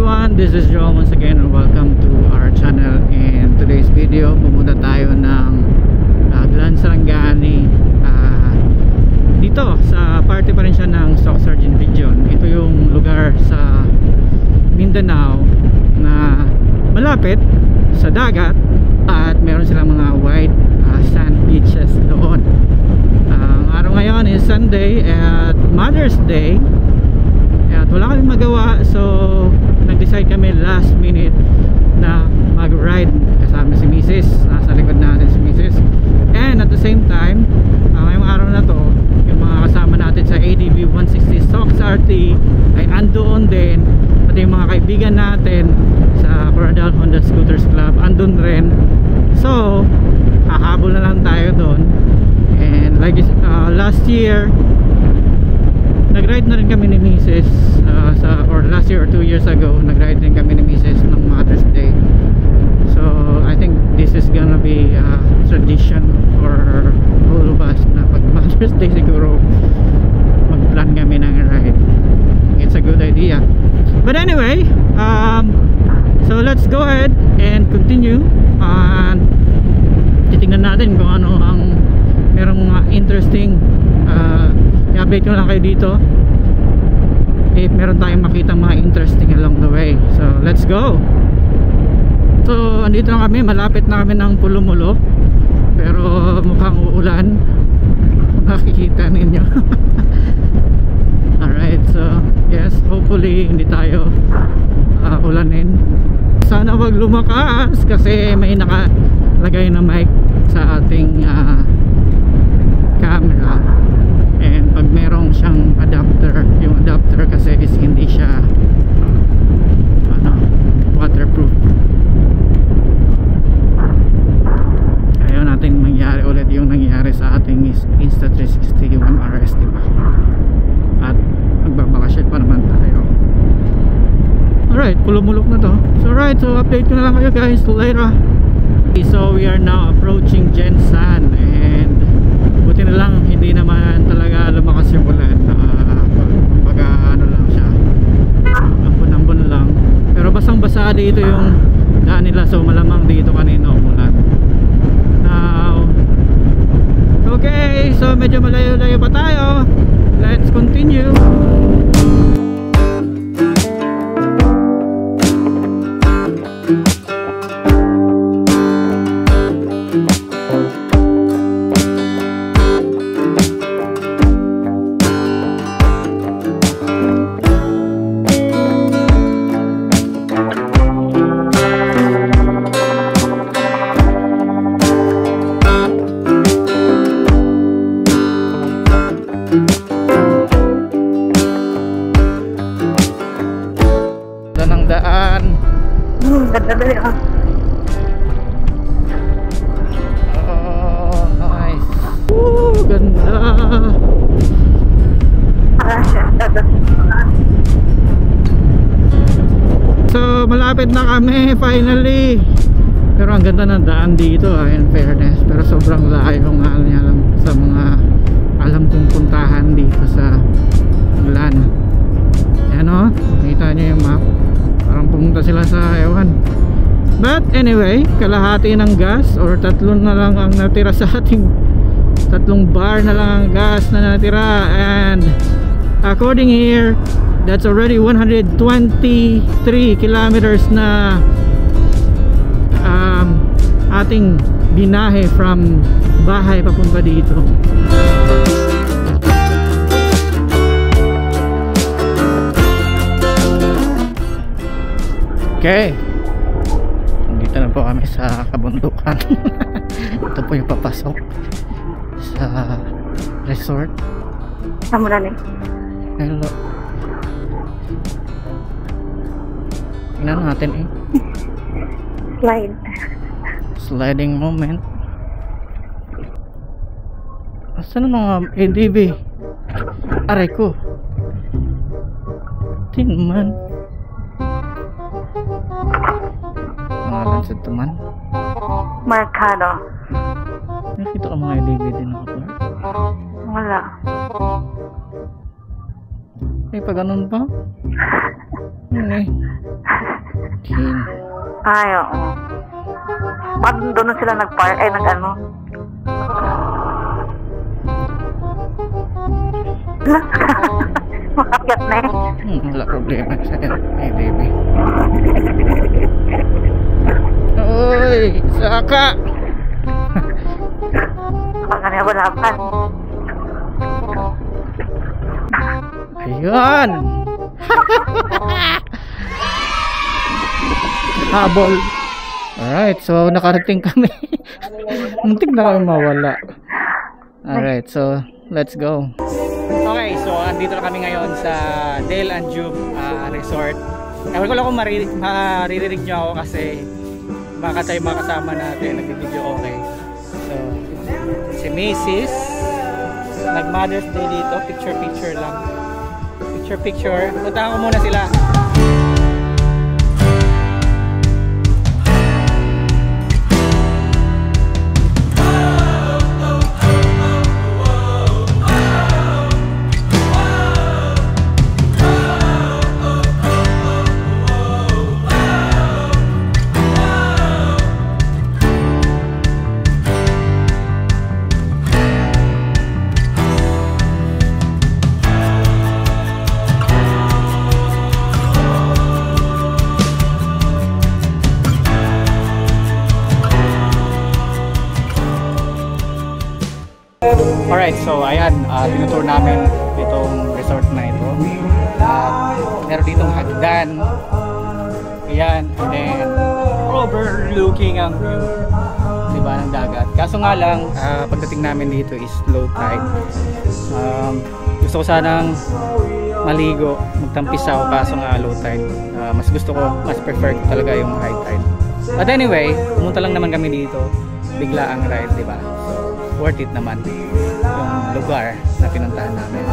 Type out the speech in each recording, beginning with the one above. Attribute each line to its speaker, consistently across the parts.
Speaker 1: everyone, this is Joe once again and welcome to our channel. In today's video, pumunta tayo ng Glan Sarangani. Dito sa parte pa rin siya ng Stock Sargent Region. Ito yung lugar sa Mindanao na malapit sa dagat at meron silang mga white sand beaches doon. Ang araw ngayon is Sunday at Mother's Day. At wala kaming magawa, so nag-decide kami last minute na mag-ride kasama si Mrs. Nasa likod natin si Mrs. And at the same time, ngayong araw na to, yung mga kasama natin sa ADV 160 Stocks RT ay andoon din. Pati yung mga kaibigan natin sa Coradal Honda Scooters Club andun rin. So hahabol na lang tayo doon. And like last year, nag-ride na rin kami ni Mrs. Or last year or 2 years ago, nag-ride din kami ni Mrs. ng Mother's Day. So I think this is gonna be a tradition for all of us na pag Mother's Day siguro mag-plan kami ng ride. It's a good idea. But anyway, so let's go ahead and continue. Titingnan natin kung ano ang merong mga interesting. I-update ko lang kayo dito if meron tayong makita mga interesting along the way. So let's go. So andito na kami, malapit na kami ng Pulumulo, pero mukhang uulan, makikita ninyo. Alright, so yes, hopefully hindi tayo ulanin. Sana wag lumakas kasi may nakalagay na mic sa ating camera. And pag merong siyang adapter, yung adapter kasi is hindi siya waterproof. Ayaw natin mangyari ulit yung nangyari sa ating Insta360 1RS, diba? At magbabakasyon pa naman tayo. Alright, pulumulok na to. So alright, so update ko na lang kayo guys later. So we are now approaching Gensan, and buti na lang hindi naman talaga lumakas yung ulan. Kumbaga ano lang siya, ambon-ambon lang, pero basang basa dito yung daan nila, so malamang dito kanina umulan. Now okay, so medyo malayo-layo pa tayo. Let's continue.
Speaker 2: Dali ah.
Speaker 1: Oh, nice. Ganda. So malapit na kami finally. Pero ang ganda ng daan dito in fairness. Pero sobrang layo nga niya lang sa mga alam kong puntahan dito sa Glan. Yan o, nakita nyo yung map. Parang pumunta sila sa ewan. But anyway, kalahati ng gas or tatlong na lang ang natira sa ating, tatlong bar na lang ang gas na natira. And according here, that's already 123 kilometers na ating binahe from bahay papunta dito. Okay, dito na po kami sa kabundukan. Ito po yung papasok sa resort.
Speaker 2: Samuran eh.
Speaker 1: Hello. Tingnan natin eh. Sliding moment. Asan ang mga ADV? Aray ko. Tingnan. Pangalan sa teman.
Speaker 2: Mercado.
Speaker 1: Nakita ka mga ADV din naka-park?
Speaker 2: Wala.
Speaker 1: Eh, pag ganun pa? King.
Speaker 2: Ay, oo. Pag doon sila nag-park, ay nag-ano. Makakyat na eh.
Speaker 1: Wala problema sa'yo. Hey, baby. Uy! Saka!
Speaker 2: Pag ano yung walapan.
Speaker 1: Ayun! Habol! Alright, so nakarating kami. Muntik na kami mawala. Alright, so let's go. Okay, so andito na kami ngayon sa Dale and Jube Resort. Ewan ko lang kung maririnig nyo ako kasi baka tayo makasama natin, nagbibideo okay. So, si Macy's nag Mother's Day dito, picture lang. Picture. Puntahan ko muna sila. Alright, so ayan, tinutour namin itong resort na ito. Meron ditong hagdan. Ayan, and then overlooking ang view, diba, ng dagat. Kaso nga lang, pagdating namin dito is low tide. Gusto ko sanang maligo, magtampisaw, kaso nga low tide. Mas prefer ko talaga yung high tide. But anyway, pumunta lang naman kami dito, bigla ang ride, diba? So, worth it naman yung lugar na pinuntahan namin.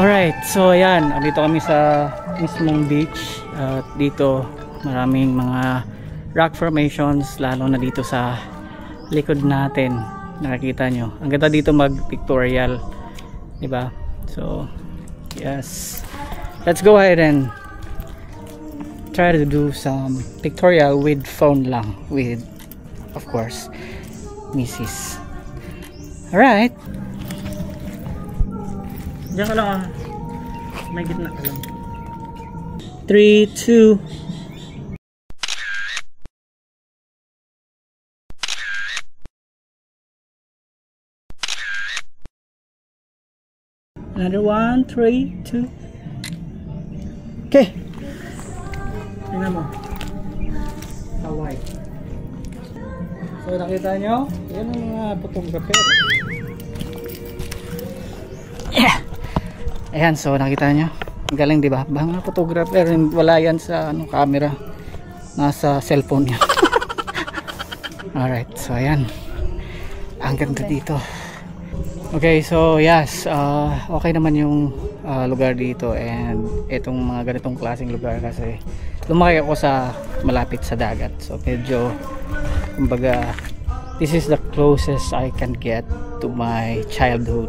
Speaker 1: Alright, so ayan, dito kami sa mismong beach at dito maraming mga rock formations, lalo na dito sa likod natin. Nakikita nyo, ang ganda dito mag pictorial, diba? So yes, let's go ahead and try to do some pictorial with phone lang, with of course Mrs. Alright, diyan ka lang, may gitna ka lang. 3, 2. Another 1, 3, 2. Okay. Tingnan mo. Hawaii. So nakita nyo? Yan ang mga photographer. Yeah. Ayan, so nakita nyo. Ang galing, diba? Mga photographer, wala yan sa camera. Nasa cellphone yan. Alright, so ayan, ang ganda dito. Okay, so yes, okay naman yung lugar dito, and itong mga ganitong klaseng lugar kasi lumaki ako sa malapit sa dagat, so medyo kumbaga this is the closest I can get to my childhood.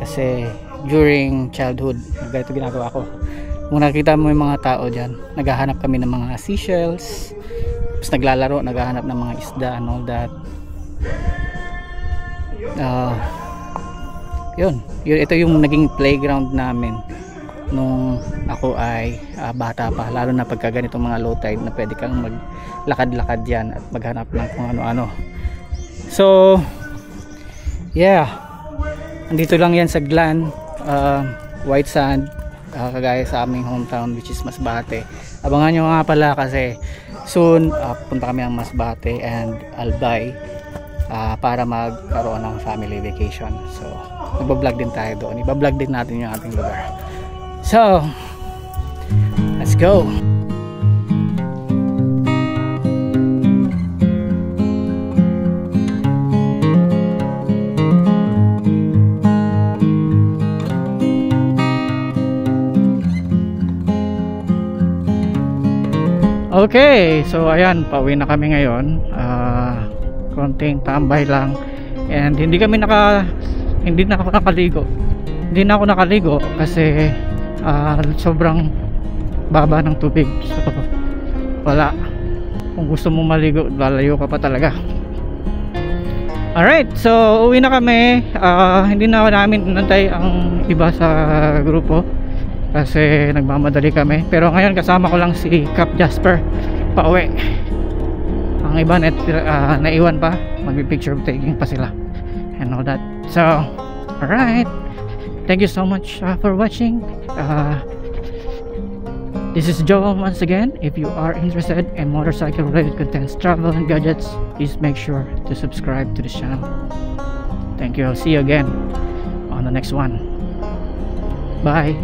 Speaker 1: Kasi during childhood ganito ginagawa ko, kung nakita mo yung mga tao dyan, naghahanap kami ng mga seashells, tapos naglalaro, naghahanap ng mga isda and all that. Yun, ito yung naging playground namin nung ako ay bata pa, lalo na pagka ganitong mga low tide na pwede kang maglakad-lakad yan at maghanap ng kung ano-ano. So yeah, andito lang yan sa Glan, White Sand, kagaya sa aming hometown which is Masbate. Abangan nyo nga pala kasi soon punta kami ng Masbate and Albay para magkaroon ng family vacation. So nagbablog din tayo doon, ibablog din natin yung ating lugar. So let's go. Okay, so ayan, pauwi na kami ngayon. Konting tambay lang, and hindi na ako nakaligo kasi sobrang baba ng tubig, so wala. Kung gusto mo maligo, lalayo ka pa talaga. Alright, so uwi na kami. Hindi na namin inantay ang iba sa grupo kasi nagmamadali kami, pero ngayon kasama ko lang si Cap Jasper pauwi. Ang iba naiwan pa, magpi-picture taking pa sila and all that. So alright, thank you so much for watching. This is Joel once again. If you are interested in motorcycle related contents, travel and gadgets, please make sure to subscribe to this channel. Thank you. I'll see you again on the next one. Bye.